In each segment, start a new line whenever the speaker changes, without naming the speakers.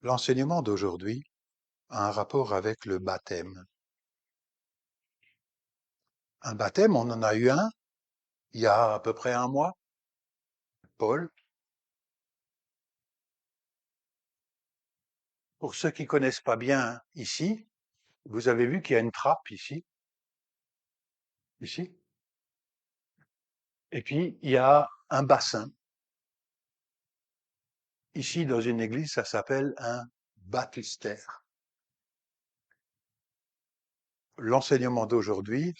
L'enseignement d'aujourd'hui a un rapport avec le baptême. Un baptême, on en a eu un il y a à peu près un mois. Paul, pour ceux qui connaissent pas bien ici, vous avez vu qu'il y a une trappe ici, et puis il y a un bassin. Ici, dans une église, ça s'appelle un baptistère. L'enseignement d'aujourd'hui,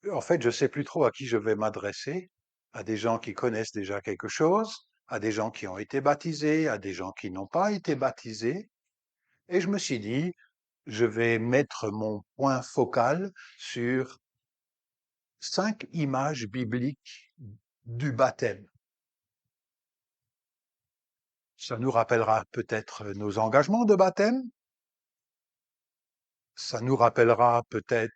en fait, je sais plus trop à qui je vais m'adresser, à des gens qui connaissent déjà quelque chose, à des gens qui ont été baptisés, à des gens qui n'ont pas été baptisés. Et je me suis dit, je vais mettre mon point focal sur 5 images bibliques du baptême. Ça nous rappellera peut-être nos engagements de baptême. Ça nous rappellera peut-être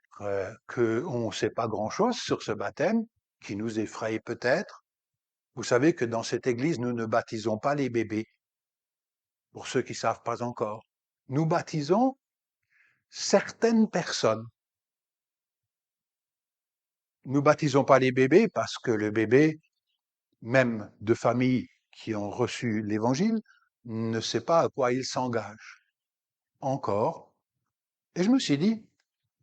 qu'on ne sait pas grand-chose sur ce baptême, qui nous effraie peut-être. Vous savez que dans cette église, nous ne baptisons pas les bébés, pour ceux qui ne savent pas encore. Nous baptisons certaines personnes. Nous baptisons pas les bébés parce que le bébé, même de familles qui ont reçu l'évangile, ne sait pas à quoi il s'engage encore. Et je me suis dit,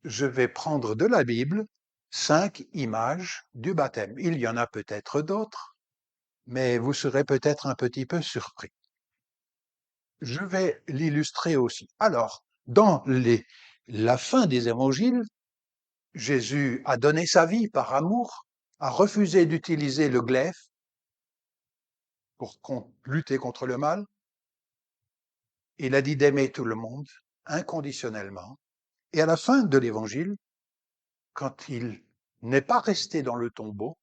je vais prendre de la Bible 5 images du baptême. Il y en a peut-être d'autres, mais vous serez peut-être un petit peu surpris. Je vais l'illustrer aussi. Alors, la fin des évangiles, Jésus a donné sa vie par amour, a refusé d'utiliser le glaive pour lutter contre le mal. Il a dit d'aimer tout le monde inconditionnellement. Et à la fin de l'évangile, quand il n'est pas resté dans le tombeau,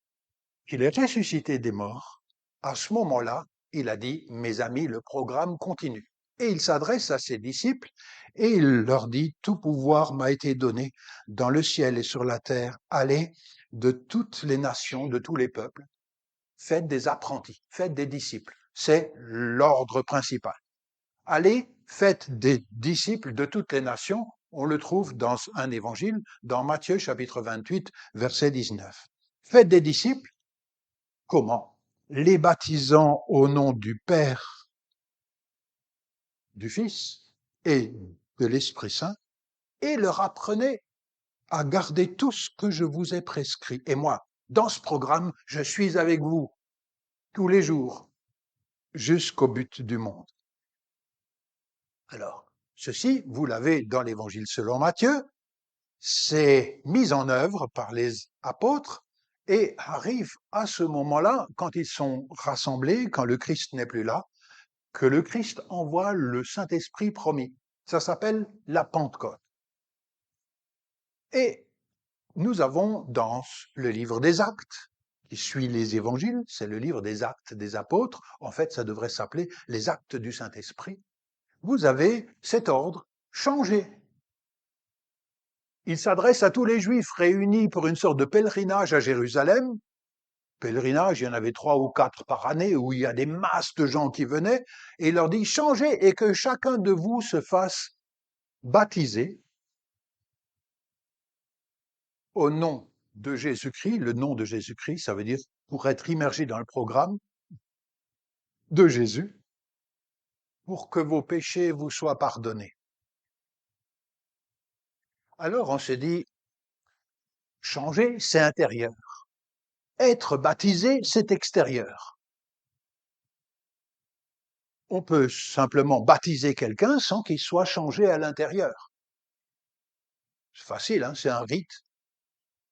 qu'il est ressuscité des morts, à ce moment-là, il a dit, mes amis, le programme continue. Et il s'adresse à ses disciples et il leur dit, tout pouvoir m'a été donné dans le ciel et sur la terre. Allez de toutes les nations, de tous les peuples, faites des apprentis, faites des disciples. C'est l'ordre principal. Allez, faites des disciples de toutes les nations. On le trouve dans un évangile, dans Matthieu chapitre 28, verset 19. Faites des disciples. Comment? Les baptisant au nom du Père, du Fils et de l'Esprit Saint, et leur apprenez à garder tout ce que je vous ai prescrit. Et moi, dans ce programme, je suis avec vous tous les jours jusqu'au but du monde. Alors, ceci, vous l'avez dans l'Évangile selon Matthieu, c'est mis en œuvre par les apôtres et arrive à ce moment-là, quand ils sont rassemblés, quand le Christ n'est plus là, que le Christ envoie le Saint-Esprit promis. Ça s'appelle la Pentecôte. Et nous avons dans le livre des Actes, qui suit les évangiles, c'est le livre des Actes des apôtres, en fait ça devrait s'appeler les Actes du Saint-Esprit, vous avez cet ordre changé. Il s'adresse à tous les Juifs réunis pour une sorte de pèlerinage à Jérusalem. Pèlerinage, il y en avait 3 ou 4 par année où il y a des masses de gens qui venaient, et il leur dit changez et que chacun de vous se fasse baptiser au nom de Jésus-Christ. Le nom de Jésus-Christ, ça veut dire pour être immergé dans le programme de Jésus, pour que vos péchés vous soient pardonnés. Alors on se dit, changer, c'est intérieur. Être baptisé, c'est extérieur. On peut simplement baptiser quelqu'un sans qu'il soit changé à l'intérieur. C'est facile, hein, c'est un rite.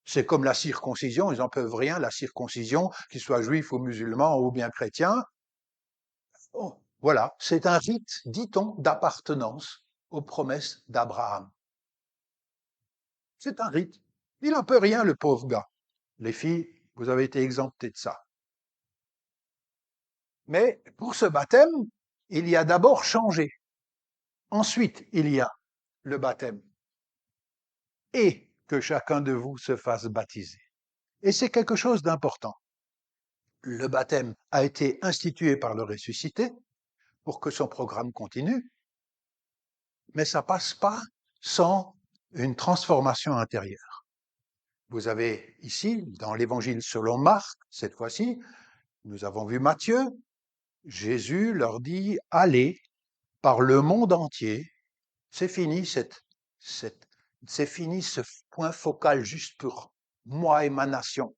C'est comme la circoncision, ils n'en peuvent rien, la circoncision, qu'il soit juif ou musulman ou bien chrétien. Oh, voilà, c'est un rite, dit-on, d'appartenance aux promesses d'Abraham. C'est un rite. Il n'en peut rien, le pauvre gars. Les filles, vous avez été exemptées de ça. Mais pour ce baptême, il y a d'abord changé. Ensuite, il y a le baptême. Et que chacun de vous se fasse baptiser. Et c'est quelque chose d'important. Le baptême a été institué par le ressuscité pour que son programme continue. mais ça passe pas sans une transformation intérieure. Vous avez ici, dans l'évangile selon Marc, cette fois-ci, nous avons vu Matthieu, Jésus leur dit, allez par le monde entier. C'est fini c'est fini ce point focal juste pour moi et ma nation.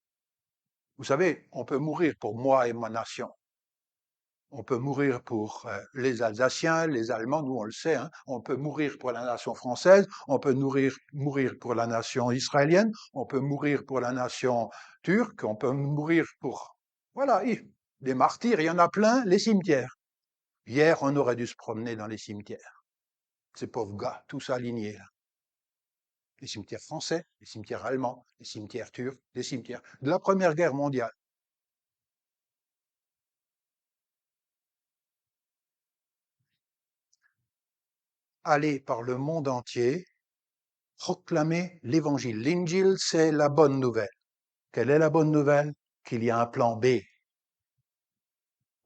Vous savez, on peut mourir pour moi et ma nation. On peut mourir pour les Alsaciens, les Allemands, nous on le sait, hein. On peut mourir pour la nation française, on peut mourir pour la nation israélienne, on peut mourir pour la nation turque, on peut mourir pour... Voilà, des martyrs, il y en a plein, les cimetières. Hier, on aurait dû se promener dans les cimetières. Ces pauvres gars, tous alignés là. Les cimetières français, les cimetières allemands, les cimetières turcs, les cimetières de la Première Guerre mondiale. Aller par le monde entier, proclamer l'évangile. L'Injil, c'est la bonne nouvelle. Quelle est la bonne nouvelle? Qu'il y a un plan B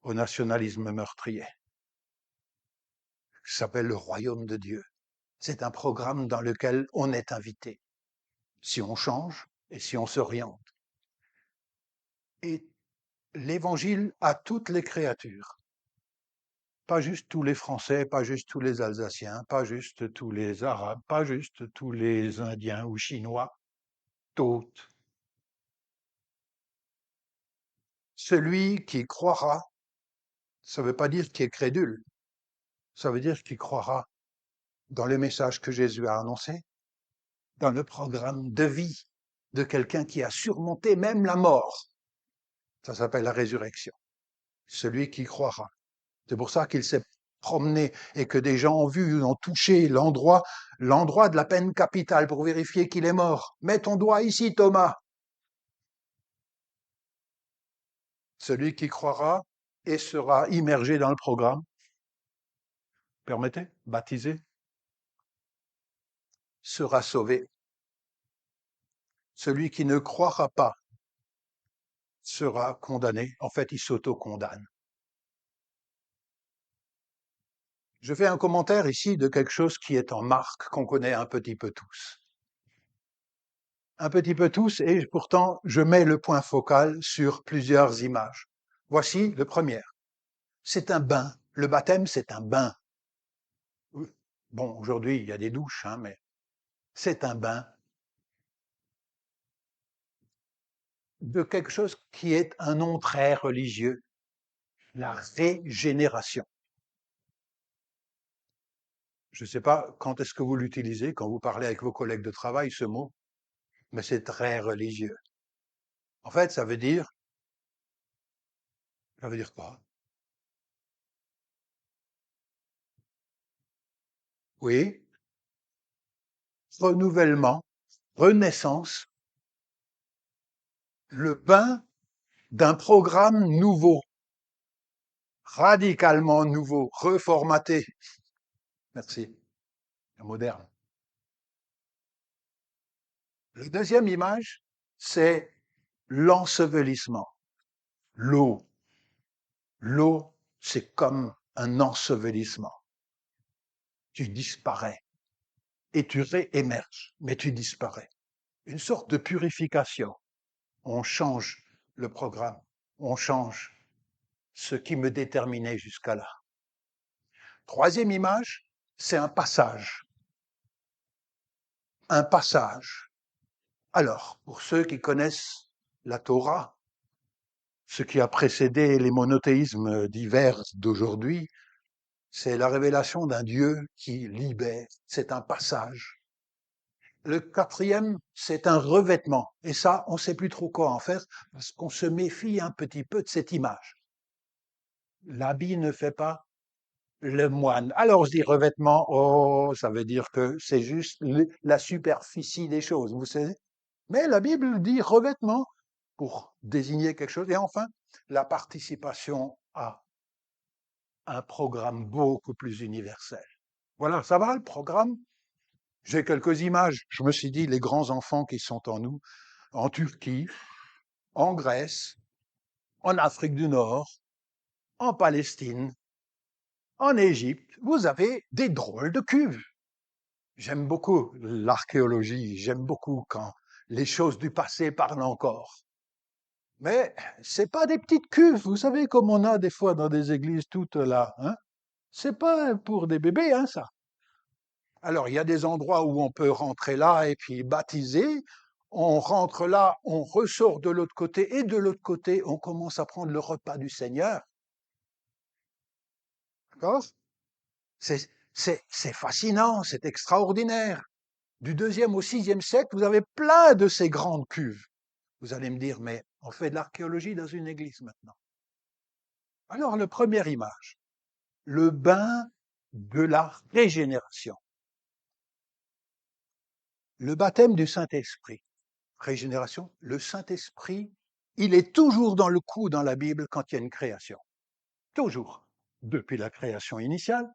au nationalisme meurtrier, qui s'appelle le royaume de Dieu. C'est un programme dans lequel on est invité, si on change et si on s'oriente. Et l'évangile à toutes les créatures. Pas juste tous les Français, pas juste tous les Alsaciens, pas juste tous les Arabes, pas juste tous les Indiens ou Chinois, toutes. Celui qui croira, ça ne veut pas dire qui est crédule, ça veut dire qui croira dans le message que Jésus a annoncé, dans le programme de vie de quelqu'un qui a surmonté même la mort. Ça s'appelle la résurrection. Celui qui croira. C'est pour ça qu'il s'est promené et que des gens ont vu, ont touché l'endroit de la peine capitale pour vérifier qu'il est mort. Mets ton doigt ici, Thomas. Celui qui croira et sera immergé dans le programme, permettez, baptisé, sera sauvé. Celui qui ne croira pas sera condamné. En fait, il s'auto-condamne. Je fais un commentaire ici de quelque chose qui est en Marc, qu'on connaît un petit peu tous. Un petit peu tous, et pourtant, je mets le point focal sur plusieurs images. Voici le premier. C'est un bain. Le baptême, c'est un bain. Bon, aujourd'hui, il y a des douches, hein, mais c'est un bain de quelque chose qui est un nom très religieux, la régénération. Je ne sais pas quand est-ce que vous l'utilisez, quand vous parlez avec vos collègues de travail, ce mot, mais c'est très religieux. En fait, ça veut dire quoi? Oui, renouvellement, renaissance, le bain d'un programme nouveau, radicalement nouveau, reformaté. Merci, moderne. La deuxième image, c'est l'ensevelissement. L'eau. L'eau, c'est comme un ensevelissement. Tu disparais et tu réémerges, mais tu disparais. Une sorte de purification. On change le programme, on change ce qui me déterminait jusqu'à là. Troisième image, c'est un passage. Un passage. Alors, pour ceux qui connaissent la Torah, ce qui a précédé les monothéismes divers d'aujourd'hui, c'est la révélation d'un Dieu qui libère. C'est un passage. Le quatrième, c'est un revêtement. Et ça, on ne sait plus trop quoi en faire parce qu'on se méfie un petit peu de cette image. L'habit ne fait pas le moine. Alors je dis revêtement, oh, ça veut dire que c'est juste la superficie des choses, vous savez. Mais la Bible dit revêtement pour désigner quelque chose. Et enfin, la participation à un programme beaucoup plus universel. Voilà, ça va le programme? J'ai quelques images. Je me suis dit, les grands enfants qui sont en nous, en Turquie, en Grèce, en Afrique du Nord, en Palestine, en Égypte, vous avez des drôles de cuves. J'aime beaucoup l'archéologie, j'aime beaucoup quand les choses du passé parlent encore. Mais c'est pas des petites cuves, vous savez, comme on a des fois dans des églises toutes là, hein. C'est pas pour des bébés, hein, ça. Alors, il y a des endroits où on peut rentrer là et puis baptiser. On rentre là, on ressort de l'autre côté et de l'autre côté, on commence à prendre le repas du Seigneur. D'accord? C'est fascinant, c'est extraordinaire. Du deuxième au sixième siècle, vous avez plein de ces grandes cuves. Vous allez me dire, mais on fait de l'archéologie dans une église maintenant. Alors, la première image, le bain de la régénération, le baptême du Saint-Esprit. Régénération, le Saint-Esprit, il est toujours dans le coup dans la Bible quand il y a une création. Toujours. Depuis la création initiale,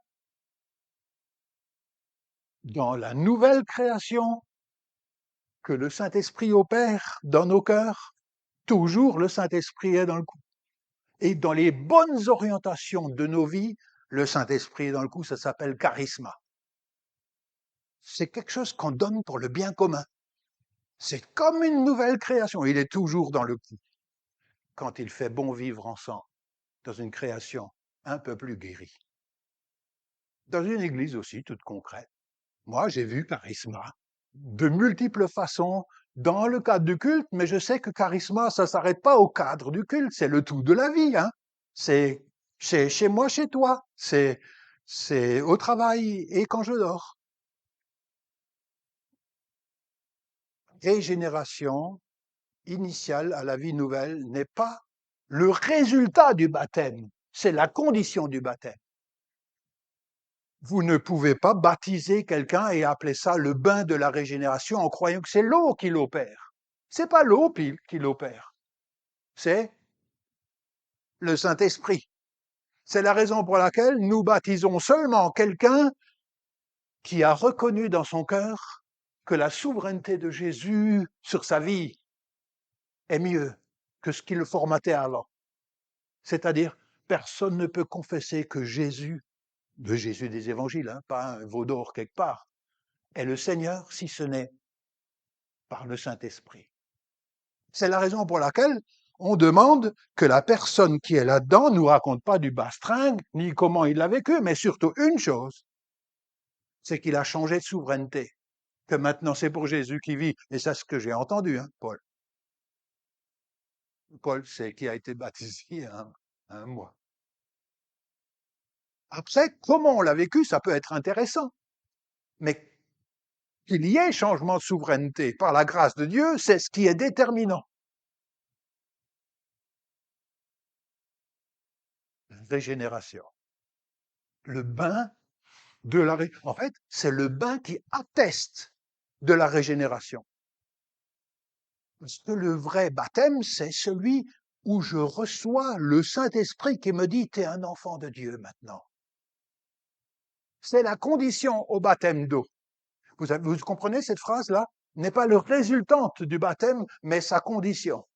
dans la nouvelle création que le Saint-Esprit opère dans nos cœurs, toujours le Saint-Esprit est dans le coup. Et dans les bonnes orientations de nos vies, le Saint-Esprit est dans le coup, ça s'appelle charisma. C'est quelque chose qu'on donne pour le bien commun. C'est comme une nouvelle création. Il est toujours dans le coup. Quand il fait bon vivre ensemble, dans une création un peu plus guérie. Dans une église aussi, toute concrète. Moi, j'ai vu charisma de multiples façons dans le cadre du culte, mais je sais que charisma, ça s'arrête pas au cadre du culte, c'est le tout de la vie, hein. C'est chez moi, chez toi, c'est au travail et quand je dors. Régénération initiale à la vie nouvelle n'est pas le résultat du baptême, c'est la condition du baptême. Vous ne pouvez pas baptiser quelqu'un et appeler ça le bain de la régénération en croyant que c'est l'eau qui l'opère. C'est pas l'eau qui l'opère, c'est le Saint-Esprit. C'est la raison pour laquelle nous baptisons seulement quelqu'un qui a reconnu dans son cœur que la souveraineté de Jésus sur sa vie est mieux que ce qui le formatait avant. C'est-à-dire, personne ne peut confesser que Jésus, le Jésus des évangiles, hein, pas un veau d'or quelque part, est le Seigneur si ce n'est par le Saint-Esprit. C'est la raison pour laquelle on demande que la personne qui est là-dedans ne nous raconte pas du bastringue, ni comment il l'a vécu, mais surtout une chose, c'est qu'il a changé de souveraineté, que maintenant c'est pour Jésus qui vit. Et c'est ce que j'ai entendu, hein, Paul. Paul, c'est qui a été baptisé un mois. Après, comment on l'a vécu, ça peut être intéressant. Mais qu'il y ait changement de souveraineté par la grâce de Dieu, c'est ce qui est déterminant. Régénération. Le bain de la en fait, c'est le bain qui atteste de la régénération. Parce que le vrai baptême, c'est celui où je reçois le Saint-Esprit qui me dit, t'es un enfant de Dieu maintenant. C'est la condition au baptême d'eau. Vous comprenez cette phrase-là? N'est pas le résultante du baptême, mais sa condition.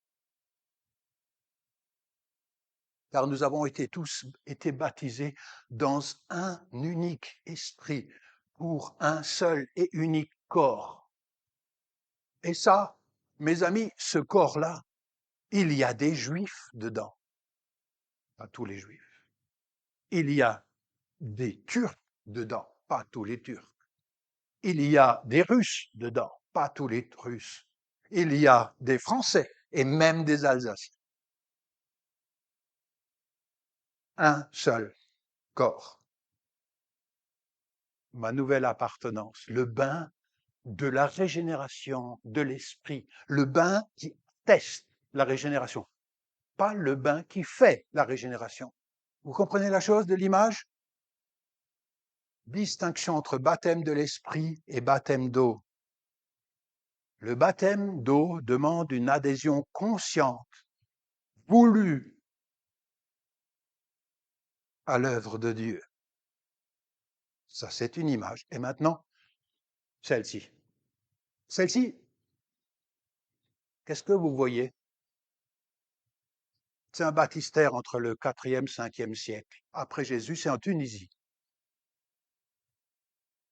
Car nous avons tous été baptisés dans un unique esprit, pour un seul et unique corps. Et ça, mes amis, ce corps-là, il y a des juifs dedans, pas tous les juifs. Il y a des Turcs dedans, pas tous les Turcs. Il y a des Russes dedans, pas tous les Russes. Il y a des Français et même des Alsaciens. Un seul corps. Ma nouvelle appartenance, le bain de la régénération de l'esprit, le bain qui teste la régénération, pas le bain qui fait la régénération. Vous comprenez la chose de l'image? Distinction entre baptême de l'esprit et baptême d'eau. Le baptême d'eau demande une adhésion consciente, voulue à l'œuvre de Dieu. Ça, c'est une image. Et maintenant, celle-ci. Celle-ci, qu'est-ce que vous voyez? C'est un baptistère entre le 4e, 5e siècle. Après Jésus, c'est en Tunisie.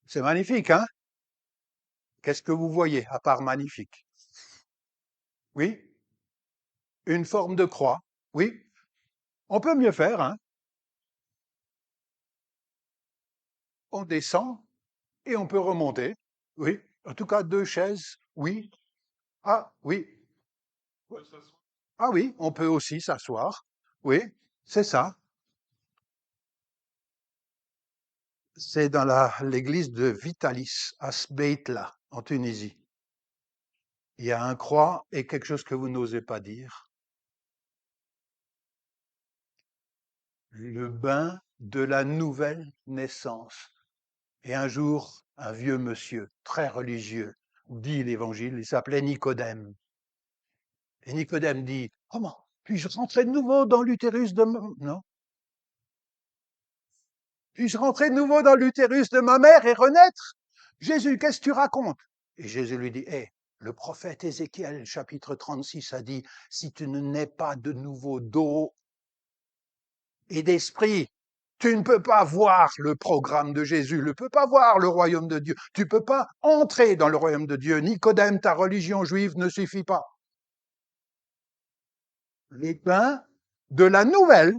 C'est magnifique, hein? Qu'est-ce que vous voyez à part magnifique? Oui? Une forme de croix? Oui? On peut mieux faire, hein? On descend et on peut remonter. Oui? En tout cas, deux chaises? Oui? Ah, oui. Ah oui, on peut aussi s'asseoir. Oui, c'est ça. C'est dans l'église de Vitalis, à Sbeitla, en Tunisie. Il y a un croix et quelque chose que vous n'osez pas dire. Le bain de la nouvelle naissance. Et un jour, un vieux monsieur, très religieux, dit l'évangile, il s'appelait Nicodème. Et Nicodème dit, comment puis-je rentrer de nouveau dans l'utérus de ma... Non. Puis-je rentrer de nouveau dans l'utérus de ma mère et renaître? Jésus, qu'est-ce que tu racontes? Et Jésus lui dit, le prophète Ézéchiel, chapitre 36, a dit, si tu ne nais pas de nouveau d'eau et d'esprit, tu ne peux pas voir le programme de Jésus, tu ne peux pas voir le royaume de Dieu, tu ne peux pas entrer dans le royaume de Dieu. Nicodème, ta religion juive ne suffit pas. Les bains de la nouvelle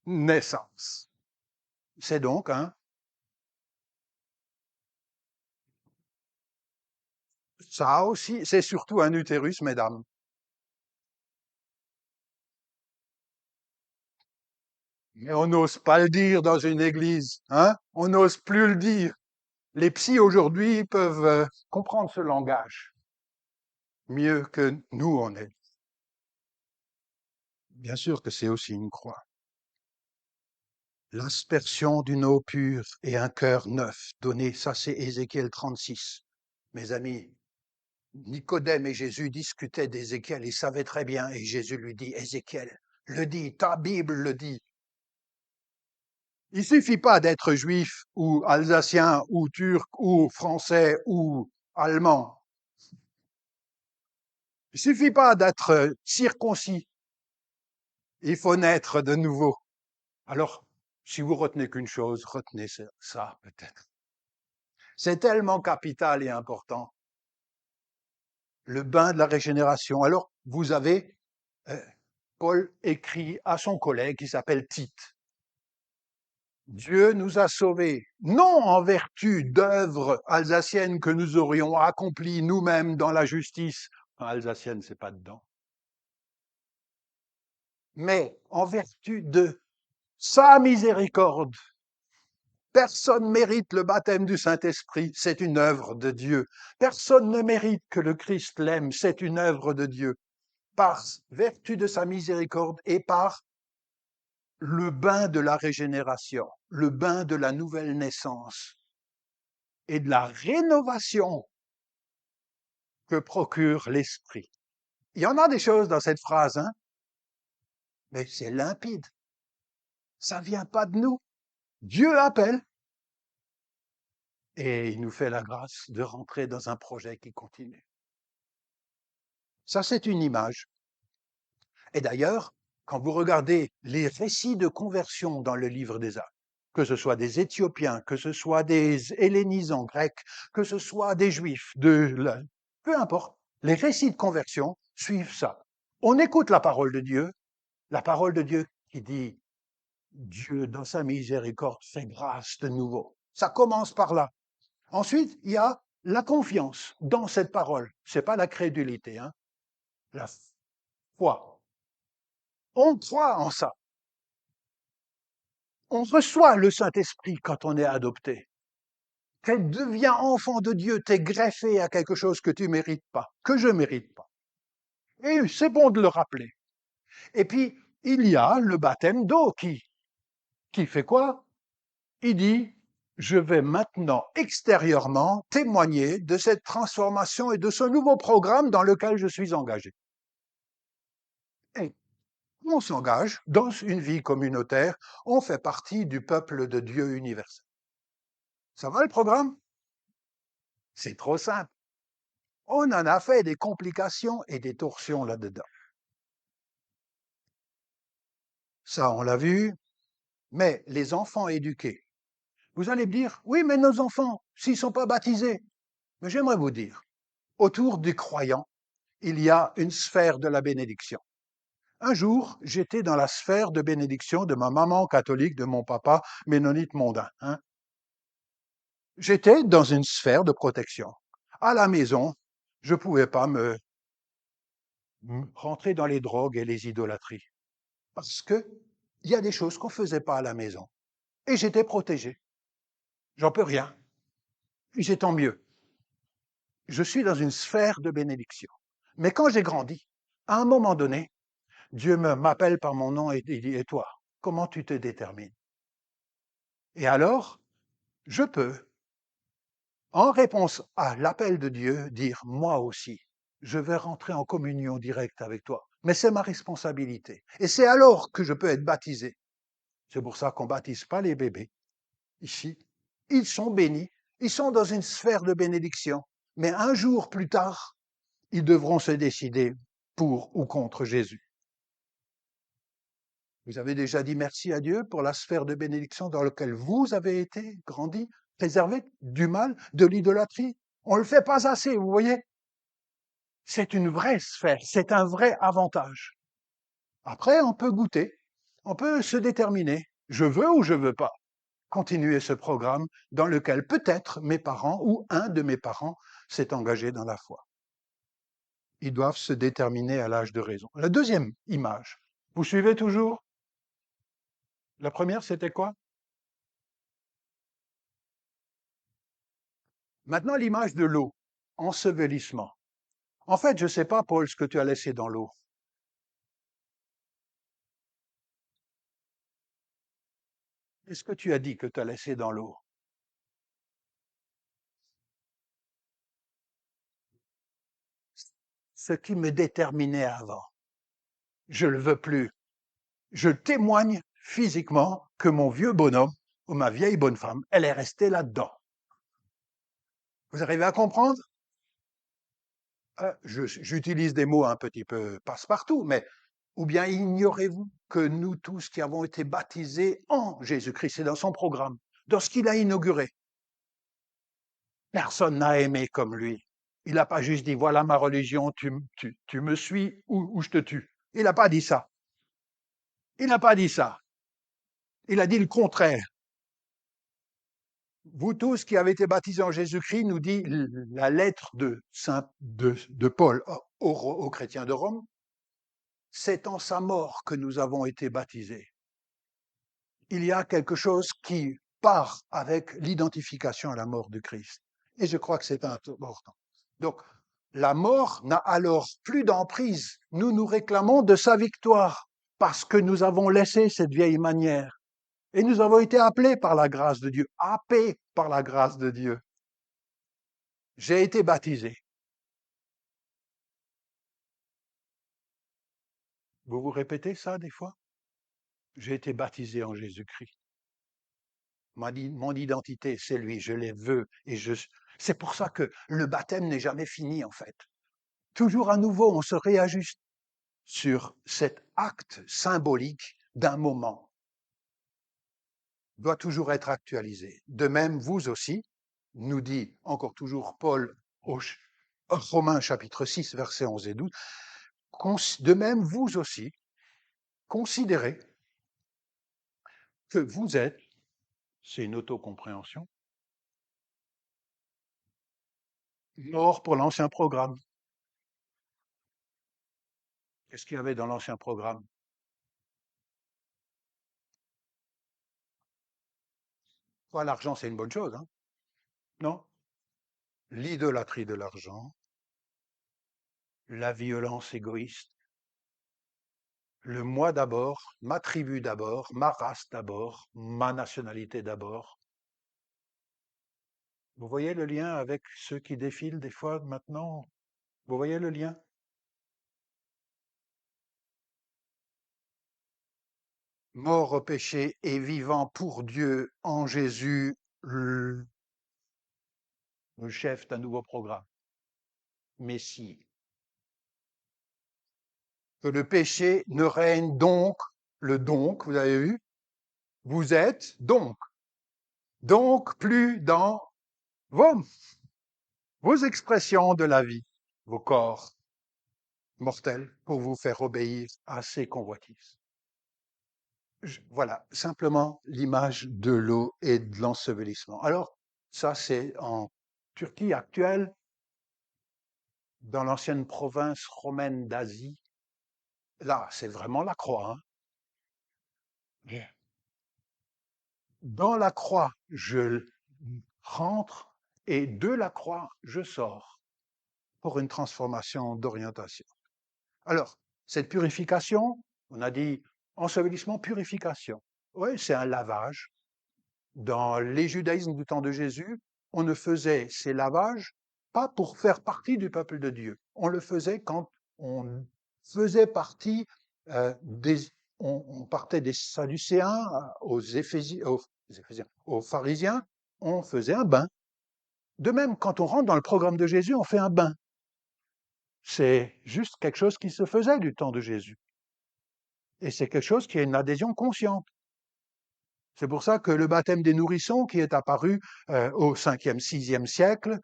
naissance. C'est donc, ça aussi, c'est surtout un utérus, mesdames. Mais on n'ose pas le dire dans une église, hein? On n'ose plus le dire. Les psys aujourd'hui peuvent comprendre ce langage mieux que nous on est. Bien sûr que c'est aussi une croix. L'aspersion d'une eau pure et un cœur neuf donné, ça c'est Ézéchiel 36. Mes amis, Nicodème et Jésus discutaient d'Ézéchiel, ils savaient très bien, et Jésus lui dit, Ézéchiel, le dit, ta Bible le dit. Il suffit pas d'être juif ou alsacien ou turc ou français ou allemand. Il suffit pas d'être circoncis. Il faut naître de nouveau. Alors, si vous retenez qu'une chose, retenez ça peut-être. C'est tellement capital et important. Le bain de la régénération. Alors, vous avez, euh, Paul écrit à son collègue qui s'appelle Tite. Dieu nous a sauvés, non en vertu d'œuvres alsaciennes que nous aurions accomplies nous-mêmes dans la justice. Alsacienne, c'est pas dedans. Mais en vertu de sa miséricorde. Personne mérite le baptême du Saint-Esprit, c'est une œuvre de Dieu. Personne ne mérite que le Christ l'aime, c'est une œuvre de Dieu. Par vertu de sa miséricorde et par le bain de la régénération, le bain de la nouvelle naissance et de la rénovation que procure l'Esprit. Il y en a des choses dans cette phrase, hein, mais c'est limpide. Ça vient pas de nous. Dieu appelle et il nous fait la grâce de rentrer dans un projet qui continue. Ça, c'est une image. Et d'ailleurs, quand vous regardez les récits de conversion dans le livre des Actes, que ce soit des Éthiopiens, que ce soit des hellénisants grecs, que ce soit des Juifs, peu importe, les récits de conversion suivent ça. On écoute la parole de Dieu qui dit Dieu, dans sa miséricorde, fait grâce de nouveau. Ça commence par là. Ensuite, il y a la confiance dans cette parole. C'est pas la crédulité, hein, la foi. On croit en ça. On reçoit le Saint-Esprit quand on est adopté. Qu'elle devient enfant de Dieu, t'es greffé à quelque chose que tu mérites pas, que je mérite pas. Et c'est bon de le rappeler. Et puis, il y a le baptême d'eau qui fait quoi? Il dit, je vais maintenant extérieurement témoigner de cette transformation et de ce nouveau programme dans lequel je suis engagé. Et on s'engage dans une vie communautaire, on fait partie du peuple de Dieu universel. Ça va le programme? C'est trop simple. On en a fait des complications et des torsions là-dedans. Ça, on l'a vu, mais les enfants éduqués. Vous allez me dire, oui, mais nos enfants, s'ils ne sont pas baptisés, Mais j'aimerais vous dire, autour du croyant, il y a une sphère de la bénédiction. Un jour, j'étais dans la sphère de bénédiction de ma maman catholique, de mon papa ménonite mondain. J'étais dans une sphère de protection. À la maison, je ne pouvais pas me rentrer dans les drogues et les idolâtries. Parce que il y a des choses qu'on ne faisait pas à la maison. Et j'étais protégé. J'en peux rien. Et j'ai tant mieux. Je suis dans une sphère de bénédiction. Mais quand j'ai grandi, à un moment donné, Dieu m'appelle par mon nom et dit, et toi, comment tu te détermines? Et alors, je peux, en réponse à l'appel de Dieu, dire, moi aussi, je vais rentrer en communion directe avec toi. Mais c'est ma responsabilité. Et c'est alors que je peux être baptisé. C'est pour ça qu'on ne baptise pas les bébés. Ici, ils sont bénis, ils sont dans une sphère de bénédiction. Mais un jour plus tard, ils devront se décider pour ou contre Jésus. Vous avez déjà dit merci à Dieu pour la sphère de bénédiction dans laquelle vous avez été grandi, préservé du mal, de l'idolâtrie. On ne le fait pas assez, vous voyez. C'est une vraie sphère, c'est un vrai avantage. Après, on peut goûter, on peut se déterminer. Je veux ou je veux pas continuer ce programme dans lequel peut-être mes parents ou un de mes parents s'est engagé dans la foi. Ils doivent se déterminer à l'âge de raison. La deuxième image, vous suivez toujours? La première, c'était quoi? Maintenant, l'image de l'eau, ensevelissement. En fait, je ne sais pas, Paul, ce que tu as laissé dans l'eau. Qu'est-ce que tu as dit que tu as laissé dans l'eau? Ce qui me déterminait avant. Je ne le veux plus. Je témoigne physiquement que mon vieux bonhomme ou ma vieille bonne femme, elle est restée là-dedans. Vous arrivez à comprendre? J'utilise des mots un petit peu passe-partout, mais ou bien ignorez-vous que nous tous qui avons été baptisés en Jésus-Christ, c'est dans son programme, dans ce qu'il a inauguré, personne n'a aimé comme lui. Il n'a pas juste dit, voilà ma religion, tu me suis ou je te tue. Il n'a pas dit ça. Il n'a pas dit ça. Il a dit le contraire. Vous tous qui avez été baptisés en Jésus-Christ, nous dit la lettre de Paul aux chrétiens de Rome, c'est en sa mort que nous avons été baptisés. Il y a quelque chose qui part avec l'identification à la mort du Christ. Et je crois que c'est important. Donc, la mort n'a alors plus d'emprise. Nous nous réclamons de sa victoire parce que nous avons laissé cette vieille manière. Et nous avons été appelés par la grâce de Dieu, happés par la grâce de Dieu. J'ai été baptisé. Vous vous répétez ça des fois? J'ai été baptisé en Jésus-Christ. Mon identité, c'est lui, je les veux. C'est pour ça que le baptême n'est jamais fini, en fait. Toujours à nouveau, on se réajuste sur cet acte symbolique d'un moment. Doit toujours être actualisé. De même, vous aussi, nous dit encore toujours Paul au Romains chapitre 6, versets 11 et 12, de même, vous aussi, considérez que vous êtes, c'est une autocompréhension, mort pour l'ancien programme. Qu'est-ce qu'il y avait dans l'ancien programme? Quoi, l'argent, c'est une bonne chose, hein? Non? L'idolâtrie de l'argent, la violence égoïste, le moi d'abord, ma tribu d'abord, ma race d'abord, ma nationalité d'abord. Vous voyez le lien avec ceux qui défilent des fois maintenant? Vous voyez le lien? Mort au péché et vivant pour Dieu en Jésus, le chef d'un nouveau programme. Messie. Que le péché ne règne donc, le donc, vous avez vu? Vous êtes donc plus dans vos. vos expressions de la vie, vos corps mortels, pour vous faire obéir à ces convoitises. Voilà, simplement l'image de l'eau et de l'ensevelissement. Alors, ça, c'est en Turquie actuelle, dans l'ancienne province romaine d'Asie. Là, c'est vraiment la croix, hein. Yeah. Dans la croix, je rentre et de la croix, je sors pour une transformation d'orientation. Alors, cette purification, on a dit ensevelissement, purification. Oui, c'est un lavage. Dans les judaïsmes du temps de Jésus, on ne faisait ces lavages pas pour faire partie du peuple de Dieu. On le faisait quand on faisait partie des. On partait des Sadducéens aux pharisiens, on faisait un bain. De même, quand on rentre dans le programme de Jésus, on fait un bain. C'est juste quelque chose qui se faisait du temps de Jésus. Et c'est quelque chose qui a une adhésion consciente. C'est pour ça que le baptême des nourrissons, qui est apparu au 5e, 6e siècle,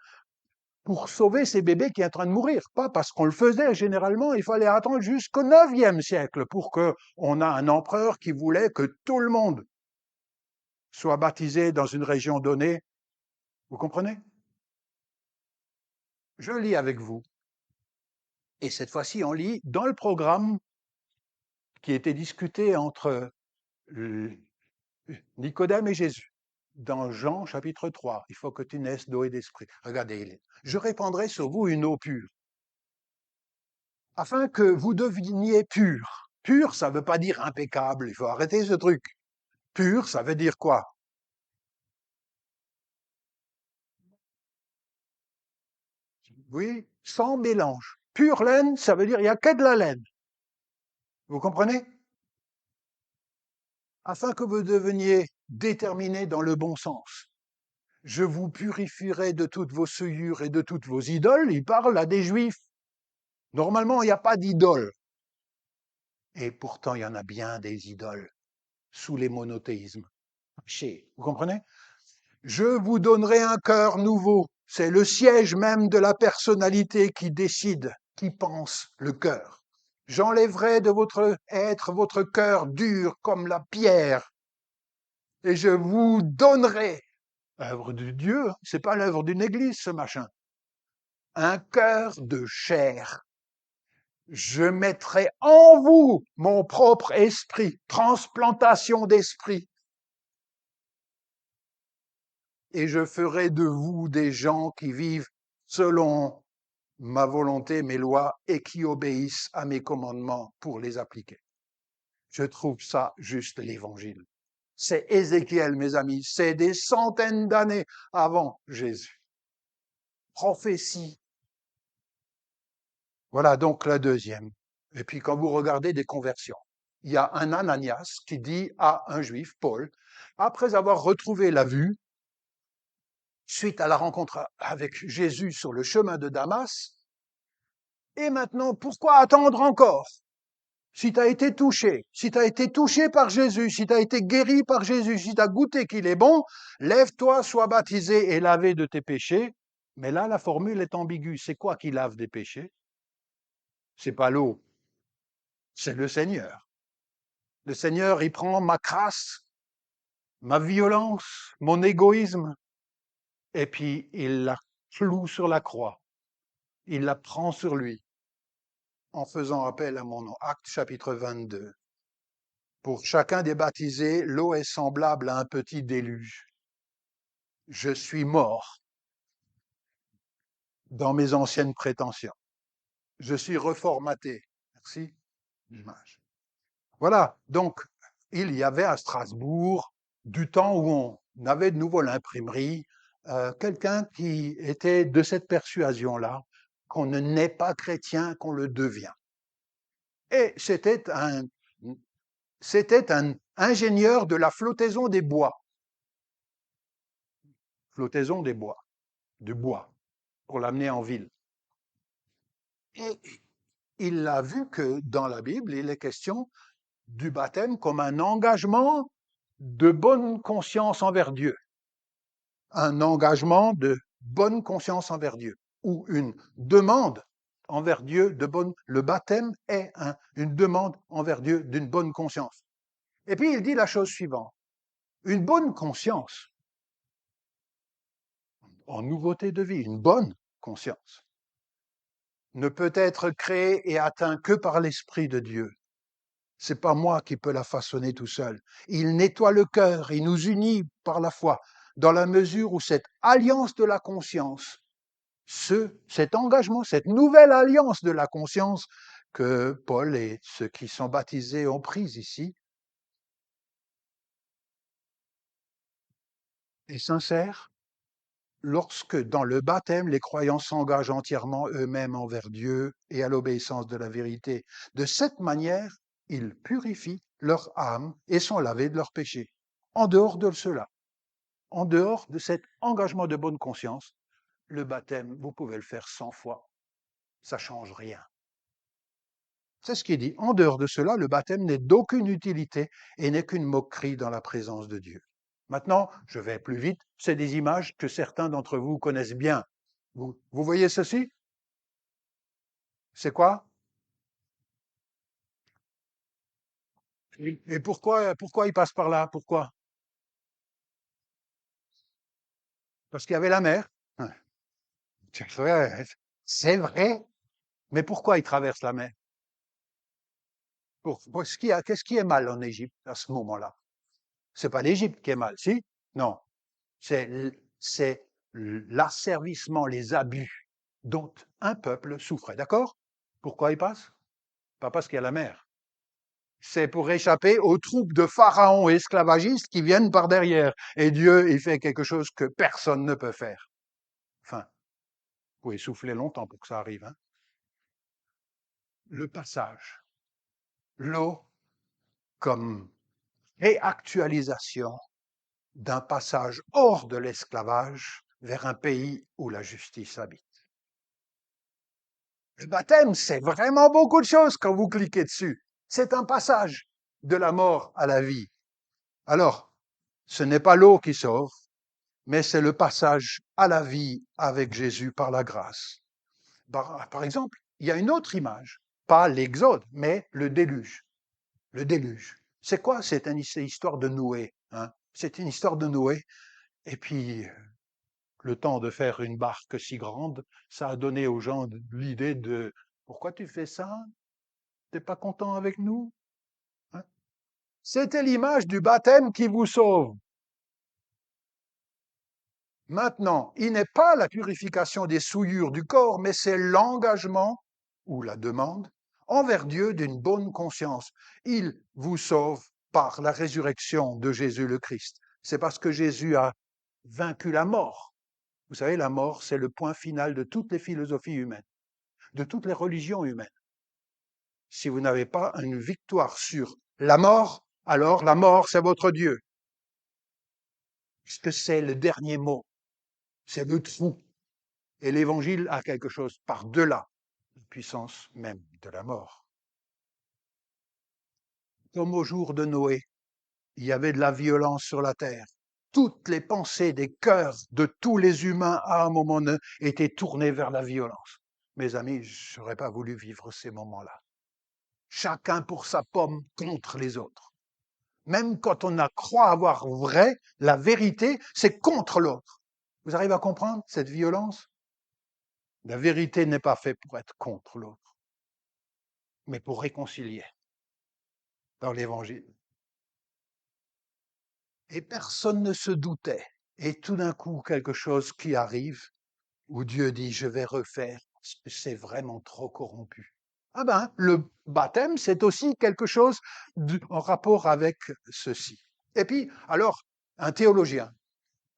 pour sauver ces bébés qui sont en train de mourir. Pas parce qu'on le faisait, généralement, il fallait attendre jusqu'au 9e siècle pour qu'on ait un empereur qui voulait que tout le monde soit baptisé dans une région donnée. Vous comprenez? Je lis avec vous. Et cette fois-ci, on lit dans le programme qui était discuté entre Nicodème et Jésus. Dans Jean chapitre 3, il faut que tu naisses d'eau et d'esprit. Regardez, je répandrai sur vous une eau pure, afin que vous deveniez purs. Pur, ça ne veut pas dire impeccable, il faut arrêter ce truc. Pur, ça veut dire quoi? Oui, sans mélange. Pure laine, ça veut dire il n'y a que de la laine. Vous comprenez? Afin que vous deveniez déterminés dans le bon sens. Je vous purifierai de toutes vos souillures et de toutes vos idoles. Il parle à des juifs. Normalement, il n'y a pas d'idoles. Et pourtant, il y en a bien des idoles sous les monothéismes. Vous comprenez? Je vous donnerai un cœur nouveau. C'est le siège même de la personnalité qui décide, qui pense le cœur. J'enlèverai de votre être votre cœur dur comme la pierre, et je vous donnerai, œuvre de Dieu, c'est pas l'œuvre d'une église ce machin, un cœur de chair. Je mettrai en vous mon propre esprit, transplantation d'esprit, et je ferai de vous des gens qui vivent selon ma volonté, mes lois, et qui obéissent à mes commandements pour les appliquer. Je trouve ça juste l'évangile. C'est Ézéchiel, mes amis, c'est des centaines d'années avant Jésus. Prophétie. Voilà donc la deuxième. Et puis quand vous regardez des conversions, il y a un Ananias qui dit à un juif, Paul, après avoir retrouvé la vue, suite à la rencontre avec Jésus sur le chemin de Damas, et maintenant, pourquoi attendre encore? Si tu as été touché, si tu as été touché par Jésus, si tu as été guéri par Jésus, si tu as goûté qu'il est bon, lève-toi, sois baptisé et lavé de tes péchés. Mais là, la formule est ambiguë. C'est quoi qui lave des péchés? C'est pas l'eau, c'est le Seigneur. Le Seigneur, il prend ma crasse, ma violence, mon égoïsme, et puis il la cloue sur la croix. Il la prend sur lui en faisant appel à mon nom. Acte chapitre 22. Pour chacun des baptisés, l'eau est semblable à un petit déluge. Je suis mort dans mes anciennes prétentions. Je suis reformaté. Merci. L'image. Voilà. Donc, il y avait à Strasbourg, du temps où on avait de nouveau l'imprimerie, quelqu'un qui était de cette persuasion-là, qu'on ne naît pas chrétien, qu'on le devient. Et c'était un ingénieur de la flottaison des bois. Flottaison des bois, du bois, pour l'amener en ville. Et il a vu que dans la Bible, il est question du baptême comme un engagement de bonne conscience envers Dieu. Un engagement de bonne conscience envers Dieu. ou une demande envers Dieu de bonne. Le baptême est une demande envers Dieu d'une bonne conscience. Et puis il dit la chose suivante. Une bonne conscience, en nouveauté de vie, une bonne conscience, ne peut être créée et atteinte que par l'Esprit de Dieu. C'est pas moi qui peux la façonner tout seul. Il nettoie le cœur, il nous unit par la foi, dans la mesure où cette alliance de la conscience, cet engagement, cette nouvelle alliance de la conscience que Paul et ceux qui sont baptisés ont prise ici, est sincère. Lorsque, dans le baptême, les croyants s'engagent entièrement eux-mêmes envers Dieu et à l'obéissance de la vérité. De cette manière, ils purifient leur âme et sont lavés de leurs péchés. En dehors de cela, en dehors de cet engagement de bonne conscience, le baptême, vous pouvez le faire 100 fois, ça ne change rien. C'est ce qui est dit. En dehors de cela, le baptême n'est d'aucune utilité et n'est qu'une moquerie dans la présence de Dieu. Maintenant, je vais plus vite, c'est des images que certains d'entre vous connaissent bien. Vous voyez ceci? C'est quoi? Et pourquoi il passe par là? Pourquoi? Parce qu'il y avait la mer. Ouais, c'est vrai, mais pourquoi il traverse la mer? Qu'est-ce qui est mal en Égypte à ce moment-là? C'est pas l'Égypte qui est mal, si? Non, c'est l'asservissement, les abus dont un peuple souffrait. D'accord? Pourquoi il passe? Pas parce qu'il y a la mer. C'est pour échapper aux troupes de pharaons esclavagistes qui viennent par derrière. Et Dieu, il fait quelque chose que personne ne peut faire. Enfin, vous pouvez souffler longtemps pour que ça arrive. Hein. Le passage, l'eau comme réactualisation d'un passage hors de l'esclavage vers un pays où la justice habite. Le baptême, c'est vraiment beaucoup de choses quand vous cliquez dessus. C'est un passage de la mort à la vie. Alors, ce n'est pas l'eau qui sauve, mais c'est le passage à la vie avec Jésus par la grâce. Par exemple, il y a une autre image, pas l'Exode, mais le déluge. Le déluge. C'est quoi? C'est une histoire de Noé. Hein? C'est une histoire de Noé. Et puis, le temps de faire une barque si grande, ça a donné aux gens l'idée de pourquoi tu fais ça? T'es pas content avec nous? Hein. C'était l'image du baptême qui vous sauve. Maintenant, il n'est pas la purification des souillures du corps, mais c'est l'engagement ou la demande envers Dieu d'une bonne conscience. Il vous sauve par la résurrection de Jésus le Christ. C'est parce que Jésus a vaincu la mort. Vous savez, la mort, c'est le point final de toutes les philosophies humaines, de toutes les religions humaines. Si vous n'avez pas une victoire sur la mort, alors la mort, c'est votre Dieu. Puisque c'est le dernier mot, c'est le trou. Et l'évangile a quelque chose par-delà la puissance même de la mort. Comme au jour de Noé, il y avait de la violence sur la terre. Toutes les pensées des cœurs de tous les humains à un moment donné étaient tournées vers la violence. Mes amis, je n'aurais pas voulu vivre ces moments-là. Chacun pour sa pomme contre les autres. Même quand on croit avoir vrai, la vérité, c'est contre l'autre. Vous arrivez à comprendre cette violence? La vérité n'est pas faite pour être contre l'autre, mais pour réconcilier dans l'évangile. Et personne ne se doutait. Et tout d'un coup, quelque chose qui arrive, où Dieu dit, je vais refaire, parce que c'est vraiment trop corrompu. Ah ben, le baptême, c'est aussi quelque chose en rapport avec ceci. Et puis, alors, un théologien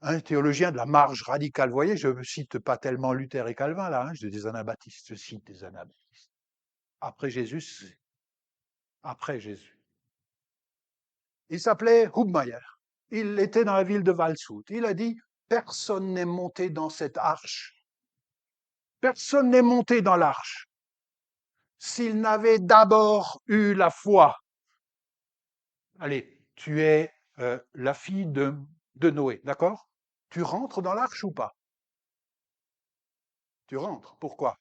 de la marge radicale, vous voyez, je ne cite pas tellement Luther et Calvin, là, hein, je dis des anabaptistes, je cite des anabaptistes. Après Jésus, après Jésus. Il s'appelait Hubmaier. Il était dans la ville de Waldshut. Il a dit, personne n'est monté dans cette arche. Personne n'est monté dans l'arche s'il n'avait d'abord eu la foi. Allez, tu es la fille de Noé, d'accord? Tu rentres dans l'arche ou pas? Tu rentres. Pourquoi?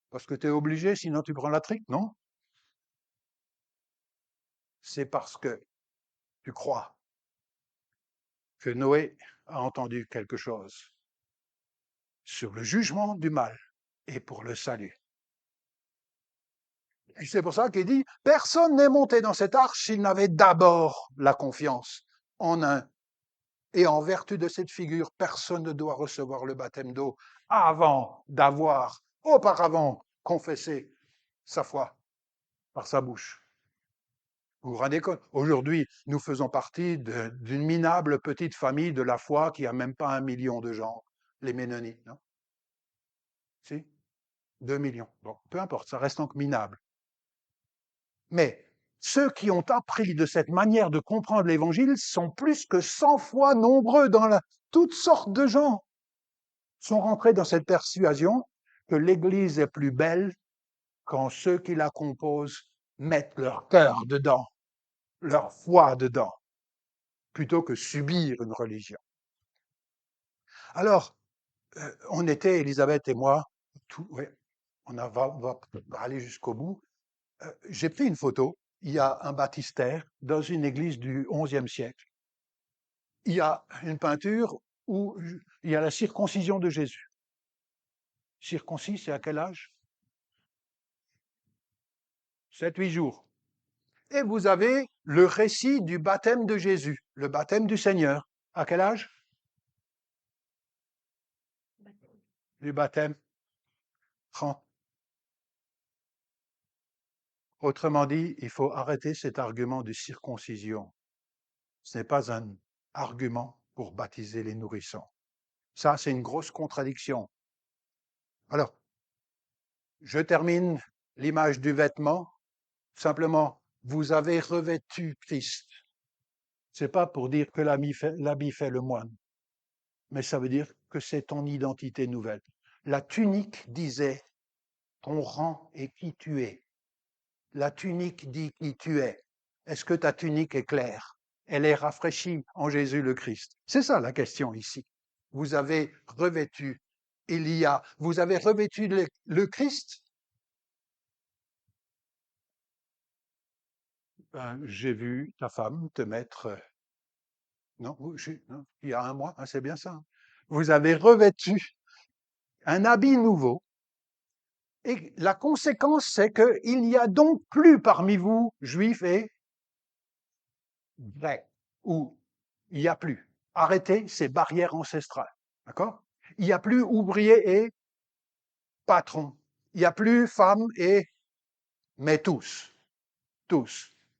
Parce que tu es obligé, sinon tu prends la trique? Non. C'est parce que tu crois que Noé a entendu quelque chose sur le jugement du mal et pour le salut. Et c'est pour ça qu'il dit, personne n'est monté dans cette arche s'il n'avait d'abord la confiance en un. Et en vertu de cette figure, personne ne doit recevoir le baptême d'eau avant d'avoir auparavant confessé sa foi par sa bouche. Vous vous rendez compte? Aujourd'hui, nous faisons partie d'une minable petite famille de la foi qui a même pas 1 million de gens, les Ménonites, non? Si? 2 millions. Bon, peu importe, ça reste donc minable. Mais ceux qui ont appris de cette manière de comprendre l'Évangile sont plus que 100 fois nombreux toutes sortes de gens sont rentrés dans cette persuasion que l'Église est plus belle quand ceux qui la composent mettent leur cœur dedans, leur foi dedans, plutôt que subir une religion. Alors, on était, Elisabeth et moi, ouais, va aller jusqu'au bout. J'ai pris une photo. Il y a un baptistère dans une église du XIe siècle. Il y a une peinture où il y a la circoncision de Jésus. Circoncis, c'est à quel âge? 7-8 jours. Et vous avez le récit du baptême de Jésus, le baptême du Seigneur. À quel âge? Du baptême 30. Autrement dit, il faut arrêter cet argument de circoncision. Ce n'est pas un argument pour baptiser les nourrissons. Ça, c'est une grosse contradiction. Alors, je termine l'image du vêtement. Simplement, vous avez revêtu Christ. C'est pas pour dire que l'habit fait le moine, mais ça veut dire que c'est ton identité nouvelle. La tunique disait ton rang et qui tu es. La tunique dit qui tu es. Est-ce que ta tunique est claire? Elle est rafraîchie en Jésus le Christ. C'est ça la question ici. Vous avez revêtu Elia, vous avez revêtu le Christ. Ben, j'ai vu ta femme te mettre, non, non, il y a un mois, hein, c'est bien ça. Hein. Vous avez revêtu un habit nouveau. Et la conséquence, c'est qu'il n'y a donc plus parmi vous, juifs et grecs, où il n'y a plus. Arrêtez ces barrières ancestrales. D'accord? Il n'y a plus ouvriers et patrons. Il n'y a plus femmes et... Mais tous,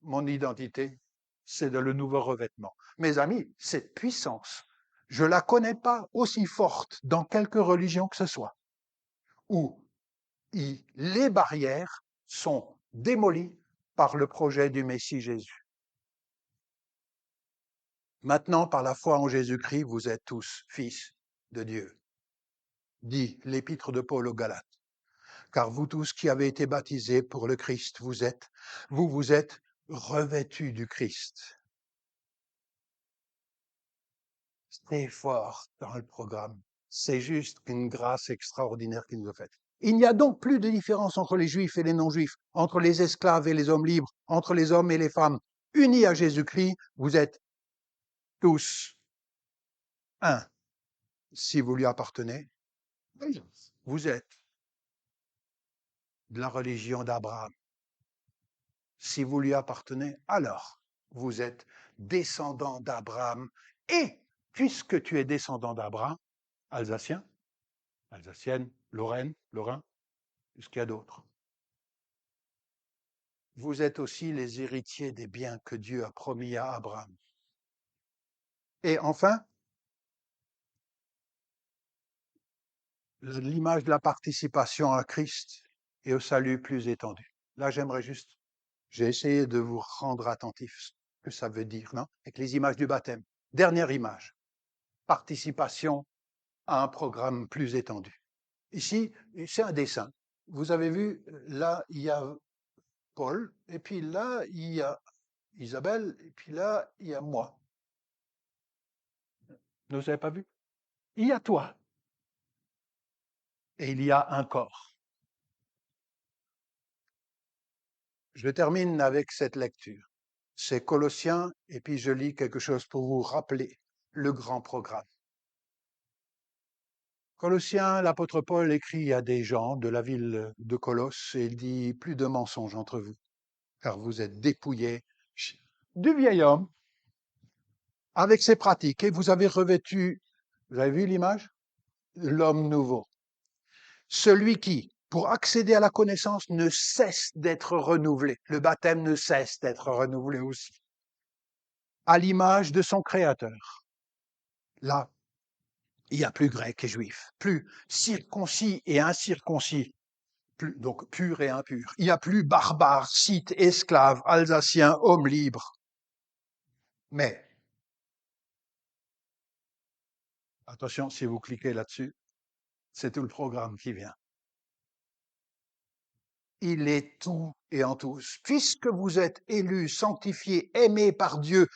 mon identité, c'est de le nouveau revêtement. Mes amis, cette puissance, je ne la connais pas aussi forte dans quelque religion que ce soit, où les barrières sont démolies par le projet du Messie Jésus. Maintenant, par la foi en Jésus-Christ, vous êtes tous fils de Dieu, dit l'épître de Paul aux Galates. Car vous tous qui avez été baptisés pour le Christ, vous êtes revêtus du Christ. C'est fort dans le programme. C'est juste une grâce extraordinaire qu'il nous a faite. Il n'y a donc plus de différence entre les juifs et les non-juifs, entre les esclaves et les hommes libres, entre les hommes et les femmes. Unis à Jésus-Christ, vous êtes tous un. Si vous lui appartenez, vous êtes de la religion d'Abraham. Si vous lui appartenez, alors vous êtes descendant d'Abraham. Et puisque tu es descendant d'Abraham, alsacien, alsacienne, Lorraine, Lorrain, ce qu'il y a d'autre. Vous êtes aussi les héritiers des biens que Dieu a promis à Abraham. Et enfin, l'image de la participation à Christ et au salut plus étendu. Là, j'ai essayé de vous rendre attentif ce que ça veut dire, non? Avec les images du baptême. Dernière image, participation à un programme plus étendu. Ici, c'est un dessin. Vous avez vu, là, il y a Paul, et puis là, il y a Isabelle, et puis là, il y a moi. Vous n'avez pas vu? Il y a toi. et il y a un corps. Je termine avec cette lecture. C'est Colossiens, et puis je lis quelque chose pour vous rappeler le grand programme. Colossiens, l'apôtre Paul écrit à des gens de la ville de Colosse et il dit: plus de mensonges entre vous, car vous êtes dépouillés du vieil homme avec ses pratiques et vous avez revêtu, vous avez vu l'image? L'homme nouveau. Celui qui, pour accéder à la connaissance, ne cesse d'être renouvelé. Le baptême ne cesse d'être renouvelé aussi. À l'image de son Créateur. Là, il n'y a plus grec et juif, plus circoncis et incirconcis, plus, donc pur et impur. Il n'y a plus barbare, scythe, esclave, alsacien, homme libre. Mais, attention, si vous cliquez là-dessus, c'est tout le programme qui vient. Il est tout et en tous. Puisque vous êtes élus, sanctifiés, aimés par Dieu,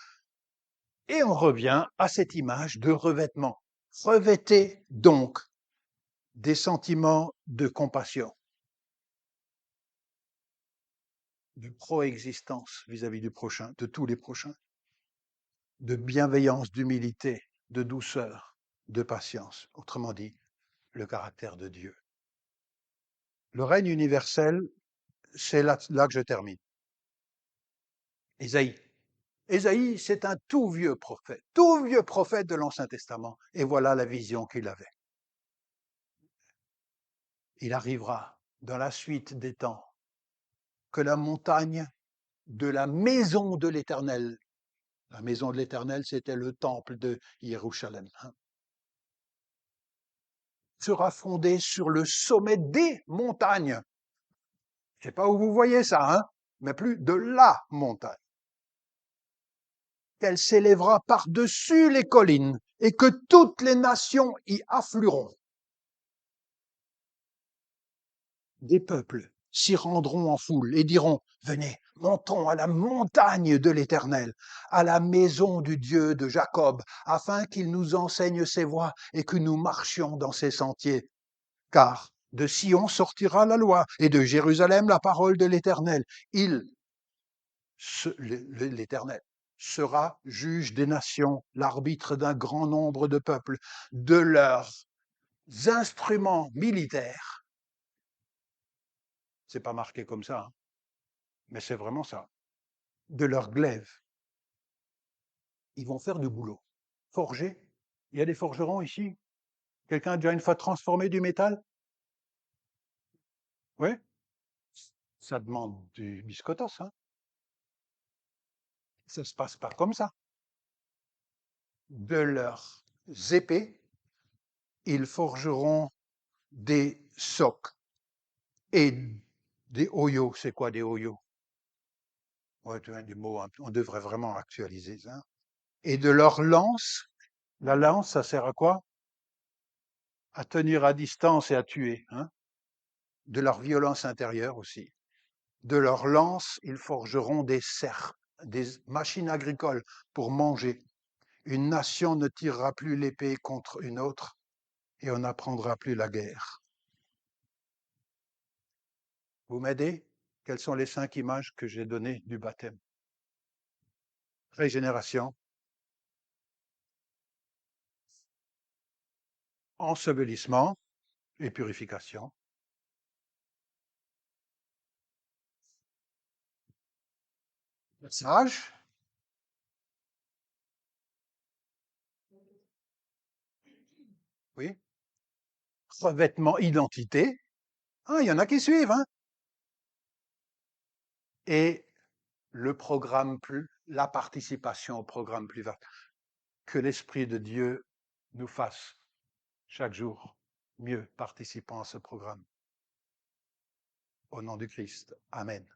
et on revient à cette image de revêtement. Revêtez donc des sentiments de compassion, de proexistence vis-à-vis du prochain, de tous les prochains, de bienveillance, d'humilité, de douceur, de patience. Autrement dit, le caractère de Dieu. Le règne universel, c'est là que je termine. Ésaïe. Ésaïe, c'est un tout vieux prophète de l'Ancien Testament. Et voilà la vision qu'il avait. Il arrivera dans la suite des temps que la montagne de la maison de l'Éternel, la maison de l'Éternel, c'était le temple de Jérusalem, sera fondée sur le sommet des montagnes. Je ne sais pas où vous voyez ça, mais plus de la montagne. Qu'elle s'élèvera par-dessus les collines et que toutes les nations y afflueront. Des peuples s'y rendront en foule et diront: venez, montons à la montagne de l'Éternel, à la maison du Dieu de Jacob, afin qu'il nous enseigne ses voies et que nous marchions dans ses sentiers. Car de Sion sortira la loi et de Jérusalem la parole de l'Éternel. L'Éternel sera juge des nations, l'arbitre d'un grand nombre de peuples, de leurs instruments militaires. C'est pas marqué comme ça, mais c'est vraiment ça. De leurs glaives. Ils vont faire du boulot. Forger. Il y a des forgerons ici. Quelqu'un a déjà une fois transformé du métal? Oui. Ça demande du biscottos, hein. Ça se passe pas comme ça. De leurs épées, ils forgeront des socs et des oyos. C'est quoi des oyos? Ouais, tu vois, des mots, on devrait vraiment actualiser ça. Et de leurs lances, la lance, ça sert à quoi? À tenir à distance et à tuer, hein. De leur violence intérieure aussi. De leurs lances, ils forgeront des serpes, des machines agricoles pour manger. Une nation ne tirera plus l'épée contre une autre et on n'apprendra plus la guerre. Vous m'aidez? Quelles sont les 5 images que j'ai données du baptême? Régénération, ensevelissement et purification. Sage, oui. Revêtement, identité. Ah, il y en a qui suivent, hein. Et le programme plus, la participation au programme plus vaste. Que l'Esprit de Dieu nous fasse chaque jour mieux participant à ce programme. Au nom du Christ. Amen.